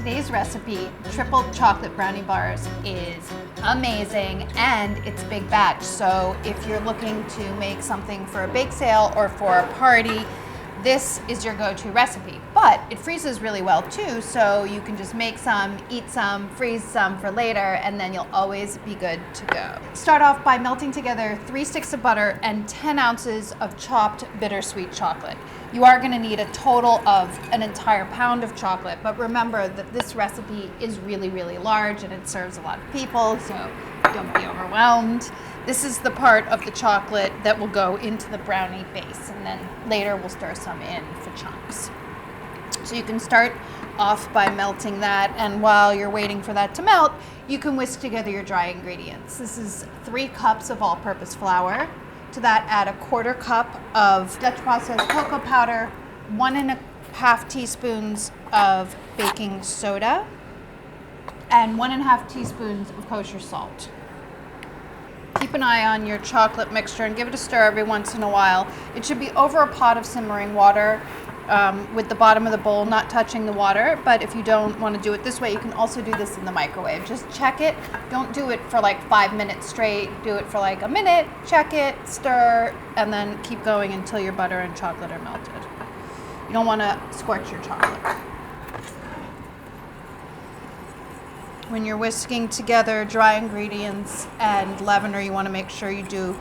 Today's recipe, triple chocolate brownie bars, is amazing and it's a big batch. So if you're looking to make something for a bake sale or for a party, this is your go-to recipe. But it freezes really well too, so you can just make some, eat some, freeze some for later, and then you'll always be good to go. Start off by melting together 3 sticks of butter and 10 ounces of chopped bittersweet chocolate. You are going to need a total of an entire pound of chocolate, but remember that this recipe is really, really large and it serves a lot of people, so don't be overwhelmed. This is the part of the chocolate that will go into the brownie base, and then later we'll stir some in for chunks. So you can start off by melting that, and while you're waiting for that to melt, you can whisk together your dry ingredients. This is 3 cups of all-purpose flour. To that, add a 1/4 cup of Dutch processed cocoa powder, 1½ teaspoons of baking soda, and 1½ teaspoons of kosher salt. Keep an eye on your chocolate mixture and give it a stir every once in a while. It should be over a pot of simmering water with the bottom of the bowl not touching the water, but if you don't want to do it this way, you can also do this in the microwave. Just check it. Don't do it for like 5 minutes straight. Do it for like a minute, check it, stir, and then keep going until your butter and chocolate are melted. You don't want to scorch your chocolate. When you're whisking together dry ingredients and leavener, you want to make sure you do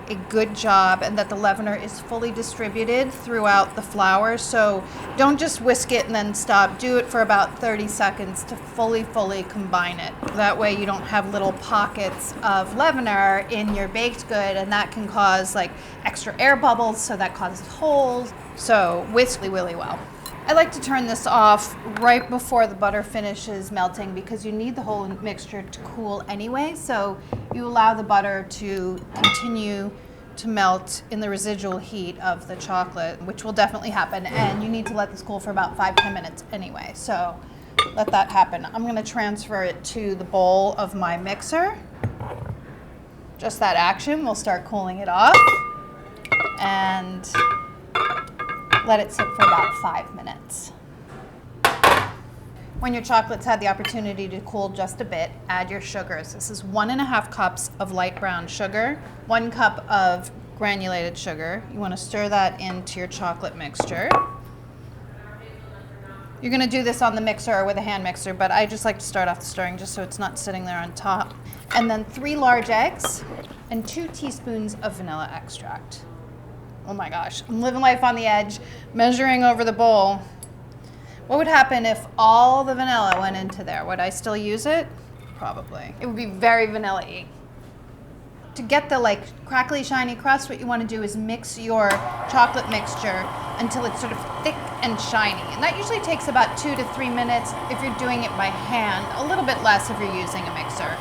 a good job and that the leavener is fully distributed throughout the flour. So don't just whisk it and then stop. Do it for about 30 seconds to fully combine it. That way you don't have little pockets of leavener in your baked good, and that can cause like extra air bubbles, so that causes holes. So whisk really well. I like to turn this off right before the butter finishes melting because you need the whole mixture to cool anyway. So you allow the butter to continue to melt in the residual heat of the chocolate, which will definitely happen. And you need to let this cool for about 5–10 minutes anyway. So let that happen. I'm going to transfer it to the bowl of my mixer. Just that action will start cooling it off. And let it sit for about 5 minutes. When your chocolate's had the opportunity to cool just a bit, add your sugars. This is 1½ cups of light brown sugar, 1 cup of granulated sugar. You want to stir that into your chocolate mixture. You're going to do this on the mixer or with a hand mixer, but I just like to start off the stirring just so it's not sitting there on top. And then 3 large eggs and 2 teaspoons of vanilla extract. Oh my gosh, I'm living life on the edge, measuring over the bowl. What would happen if all the vanilla went into there? Would I still use it? Probably. It would be very vanilla-y. To get the like crackly, shiny crust, what you want to do is mix your chocolate mixture until it's sort of thick and shiny. And that usually takes about 2 to 3 minutes if you're doing it by hand, a little bit less if you're using a mixer.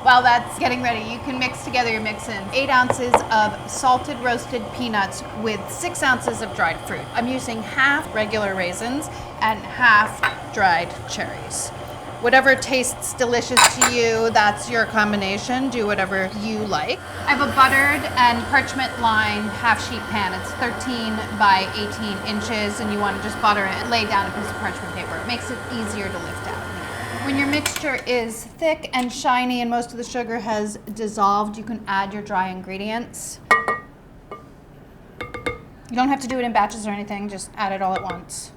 While that's getting ready, you can mix together your mix-in. 8 ounces of salted roasted peanuts with 6 ounces of dried fruit. I'm using half regular raisins and half dried cherries. Whatever tastes delicious to you, that's your combination. Do whatever you like. I have a buttered and parchment lined half-sheet pan. It's 13 by 18 inches, and you want to just butter it and lay down a piece of parchment paper. It makes it easier to lift out. When your mixture is thick and shiny and most of the sugar has dissolved, you can add your dry ingredients. You don't have to do it in batches or anything, just add it all at once.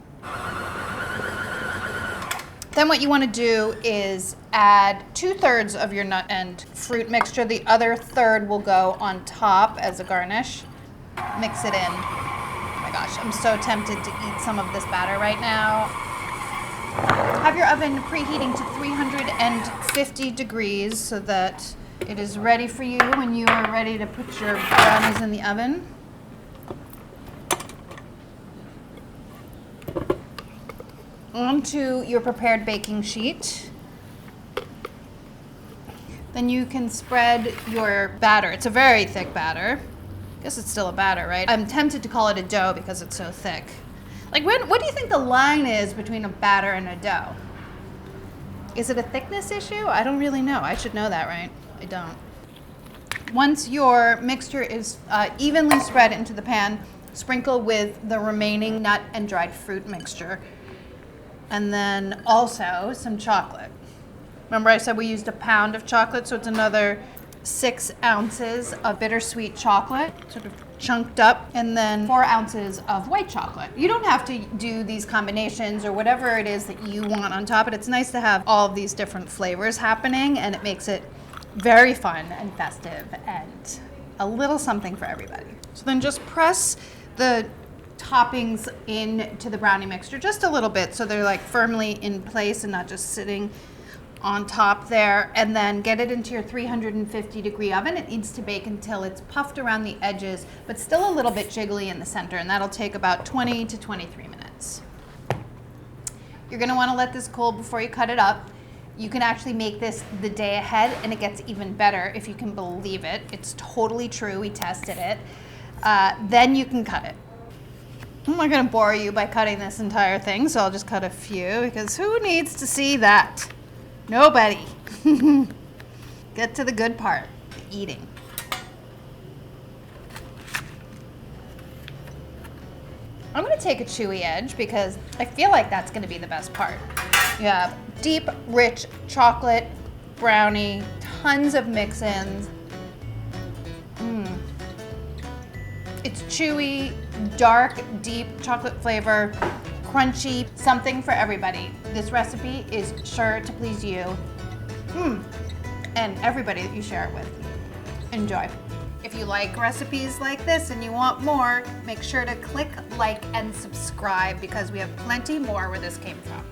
Then what you want to do is add 2/3 of your nut and fruit mixture. The other third will go on top as a garnish. Mix it in. Oh my gosh, I'm so tempted to eat some of this batter right now. Have your oven preheating to 350 degrees so that it is ready for you when you are ready to put your brownies in the oven. Onto your prepared baking sheet. Then you can spread your batter. It's a very thick batter. I guess it's still a batter, right? I'm tempted to call it a dough because it's so thick. Like, what do you think the line is between a batter and a dough? Is it a thickness issue? I don't really know. I should know that, right? I don't. Once your mixture is evenly spread into the pan, sprinkle with the remaining nut and dried fruit mixture. And then also some chocolate. Remember I said we used a pound of chocolate, so it's another 6 ounces of bittersweet chocolate, sort of chunked up, and then 4 ounces of white chocolate. You don't have to do these combinations or whatever it is that you want on top, but it's nice to have all of these different flavors happening, and it makes it very fun and festive and a little something for everybody. So then just press the toppings into the brownie mixture just a little bit so they're like firmly in place and not just sitting on top there, and then get it into your 350-degree oven. It needs to bake until it's puffed around the edges, but still a little bit jiggly in the center, and that'll take about 20 to 23 minutes. You're gonna wanna let this cool before you cut it up. You can actually make this the day ahead, and it gets even better if you can believe it. It's totally true, we tested it. Then you can cut it. I'm not gonna bore you by cutting this entire thing, so I'll just cut a few, because who needs to see that? Nobody. Get to the good part, the eating. I'm gonna take a chewy edge because I feel like that's gonna be the best part. You have deep, rich chocolate brownie, tons of mix-ins. It's chewy, dark, deep chocolate flavor, crunchy, something for everybody. This recipe is sure to please you and everybody that you share it with. Enjoy. If you like recipes like this and you want more, make sure to click like and subscribe because we have plenty more where this came from.